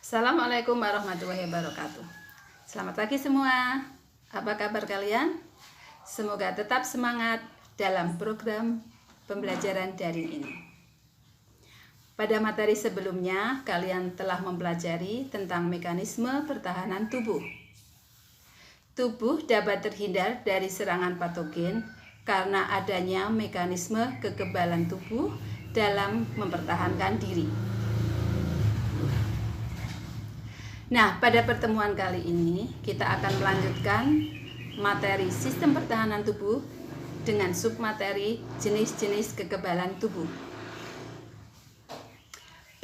Assalamualaikum warahmatullahi wabarakatuh. Selamat pagi semua. Apa kabar kalian? Semoga tetap semangat dalam program pembelajaran daring ini. Pada materi sebelumnya, kalian telah mempelajari tentang mekanisme pertahanan tubuh. Tubuh dapat terhindar dari serangan patogen karena adanya mekanisme kekebalan tubuh dalam mempertahankan diri. Nah, pada pertemuan kali ini kita akan melanjutkan materi sistem pertahanan tubuh dengan submateri jenis-jenis kekebalan tubuh.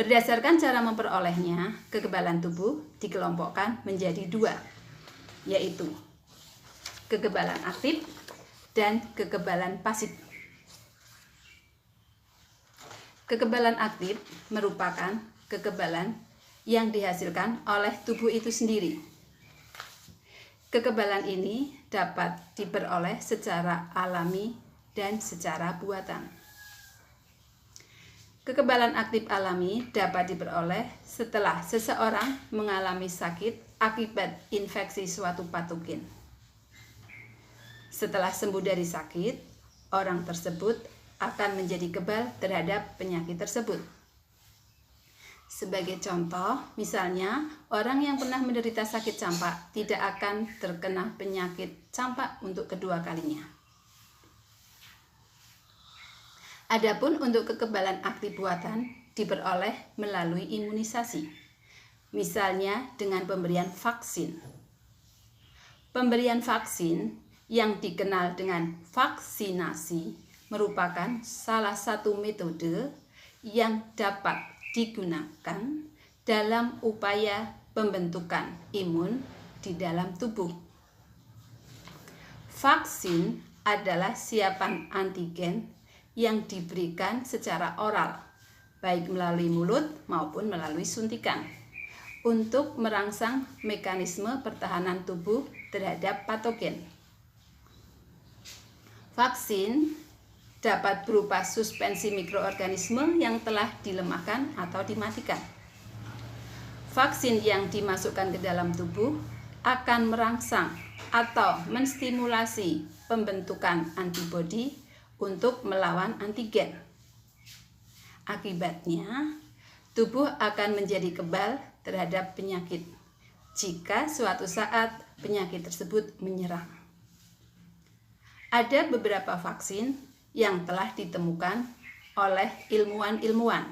Berdasarkan cara memperolehnya, kekebalan tubuh dikelompokkan menjadi dua, yaitu kekebalan aktif dan kekebalan pasif. Kekebalan aktif merupakan kekebalan yang dihasilkan oleh tubuh itu sendiri. Kekebalan ini dapat diperoleh secara alami dan secara buatan. Kekebalan aktif alami dapat diperoleh setelah seseorang mengalami sakit akibat infeksi suatu patogen. Setelah sembuh dari sakit, orang tersebut akan menjadi kebal terhadap penyakit tersebut. Sebagai contoh, misalnya orang yang pernah menderita sakit campak tidak akan terkena penyakit campak untuk kedua kalinya. Adapun untuk kekebalan aktif buatan diperoleh melalui imunisasi, misalnya dengan pemberian vaksin. Pemberian vaksin yang dikenal dengan vaksinasi merupakan salah satu metode yang dapat digunakan dalam upaya pembentukan imun di dalam tubuh. Vaksin adalah siapan antigen yang diberikan secara oral, baik melalui mulut maupun melalui suntikan, untuk merangsang mekanisme pertahanan tubuh terhadap patogen. Vaksin dapat berupa suspensi mikroorganisme yang telah dilemahkan atau dimatikan. Vaksin yang dimasukkan ke dalam tubuh akan merangsang atau menstimulasi pembentukan antibodi untuk melawan antigen. Akibatnya, tubuh akan menjadi kebal terhadap penyakit jika suatu saat penyakit tersebut menyerang. Ada beberapa vaksin yang telah ditemukan oleh ilmuwan-ilmuwan.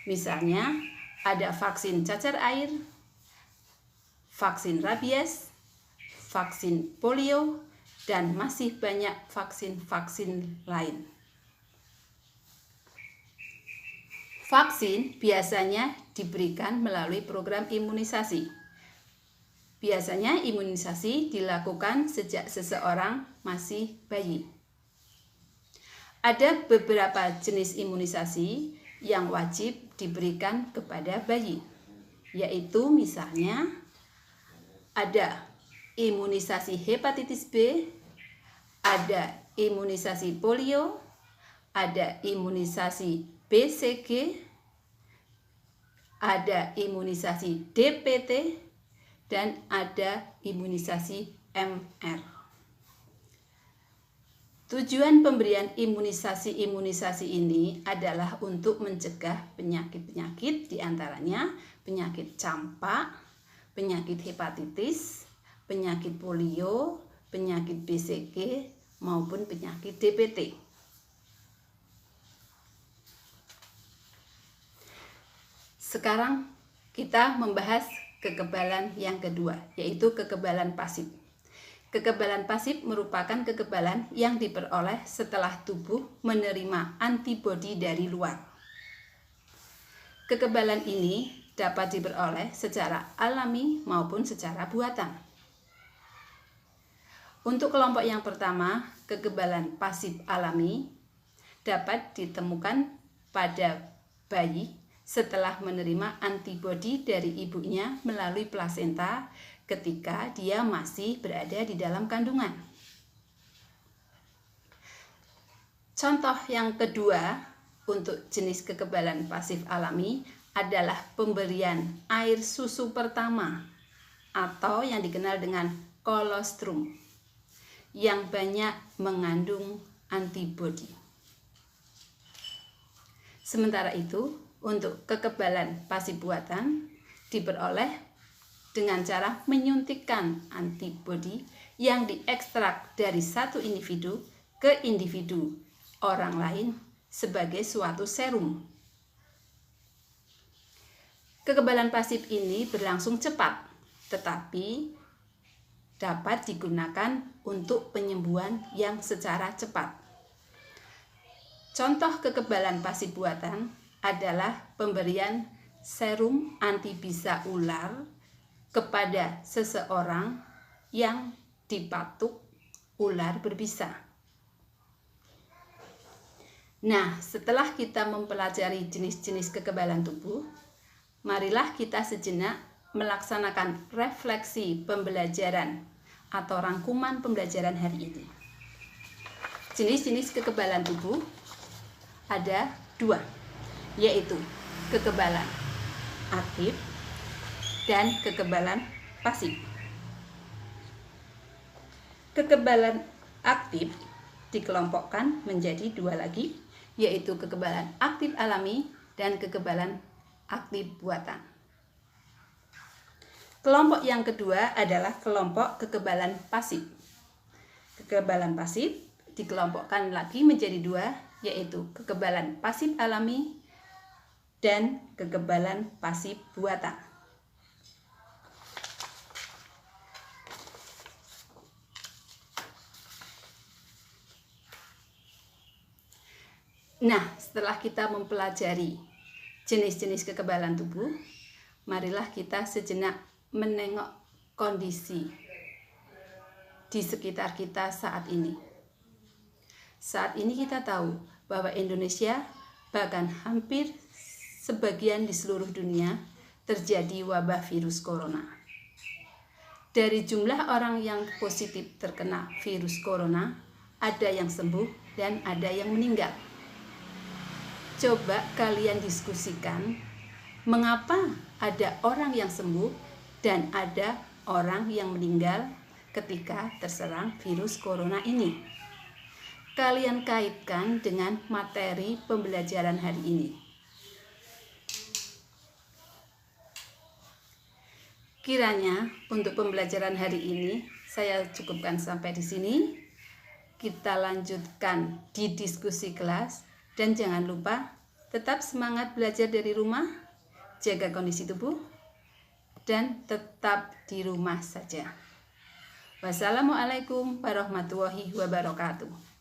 Misalnya, ada vaksin cacar air, vaksin rabies, vaksin polio, dan masih banyak vaksin-vaksin lain. Vaksin biasanya diberikan melalui program imunisasi. Biasanya imunisasi dilakukan sejak seseorang masih bayi. Ada beberapa jenis imunisasi yang wajib diberikan kepada bayi, yaitu misalnya ada imunisasi hepatitis B, ada imunisasi polio, ada imunisasi BCG, ada imunisasi DPT, dan ada imunisasi MR. Tujuan pemberian imunisasi ini adalah untuk mencegah penyakit-penyakit, diantaranya penyakit campak, penyakit hepatitis, penyakit polio, penyakit BCG, maupun penyakit DPT. Sekarang kita membahas kekebalan yang kedua, yaitu kekebalan pasif. Kekebalan pasif merupakan kekebalan yang diperoleh setelah tubuh menerima antibodi dari luar. Kekebalan ini dapat diperoleh secara alami maupun secara buatan. Untuk kelompok yang pertama, kekebalan pasif alami dapat ditemukan pada bayi setelah menerima antibodi dari ibunya melalui plasenta ketika dia masih berada di dalam kandungan. Contoh yang kedua untuk jenis kekebalan pasif alami adalah pemberian air susu pertama atau yang dikenal dengan kolostrum yang banyak mengandung antibodi. Sementara itu, untuk kekebalan pasif buatan diperoleh dengan cara menyuntikkan antibodi yang diekstrak dari satu individu ke individu orang lain sebagai suatu serum. Kekebalan pasif ini berlangsung cepat, tetapi dapat digunakan untuk penyembuhan yang secara cepat. Contoh kekebalan pasif buatan adalah pemberian serum anti bisa ular kepada seseorang yang dipatuk ular berbisa. Nah, setelah kita mempelajari jenis-jenis kekebalan tubuh, marilah kita sejenak melaksanakan refleksi pembelajaran atau rangkuman pembelajaran hari ini. Jenis-jenis kekebalan tubuh ada 2, yaitu kekebalan aktif dan kekebalan pasif. Kekebalan aktif dikelompokkan menjadi 2 lagi, yaitu kekebalan aktif alami dan kekebalan aktif buatan. Kelompok yang kedua adalah kelompok kekebalan pasif. Kekebalan pasif dikelompokkan lagi menjadi 2, yaitu kekebalan pasif alami dan kekebalan pasif buatan. Nah, setelah kita mempelajari jenis-jenis kekebalan tubuh, marilah kita sejenak menengok kondisi di sekitar kita saat ini. Saat ini kita tahu bahwa Indonesia, bahkan hampir sebagian di seluruh dunia, terjadi wabah virus corona. Dari jumlah orang yang positif terkena virus corona, ada yang sembuh dan ada yang meninggal. Coba kalian diskusikan, mengapa ada orang yang sembuh dan ada orang yang meninggal ketika terserang virus corona ini? Kalian kaitkan dengan materi pembelajaran hari ini. Kiranya untuk pembelajaran hari ini saya cukupkan sampai di sini. Kita lanjutkan di diskusi kelas dan jangan lupa tetap semangat belajar dari rumah, jaga kondisi tubuh dan tetap di rumah saja. Wassalamualaikum warahmatullahi wabarakatuh.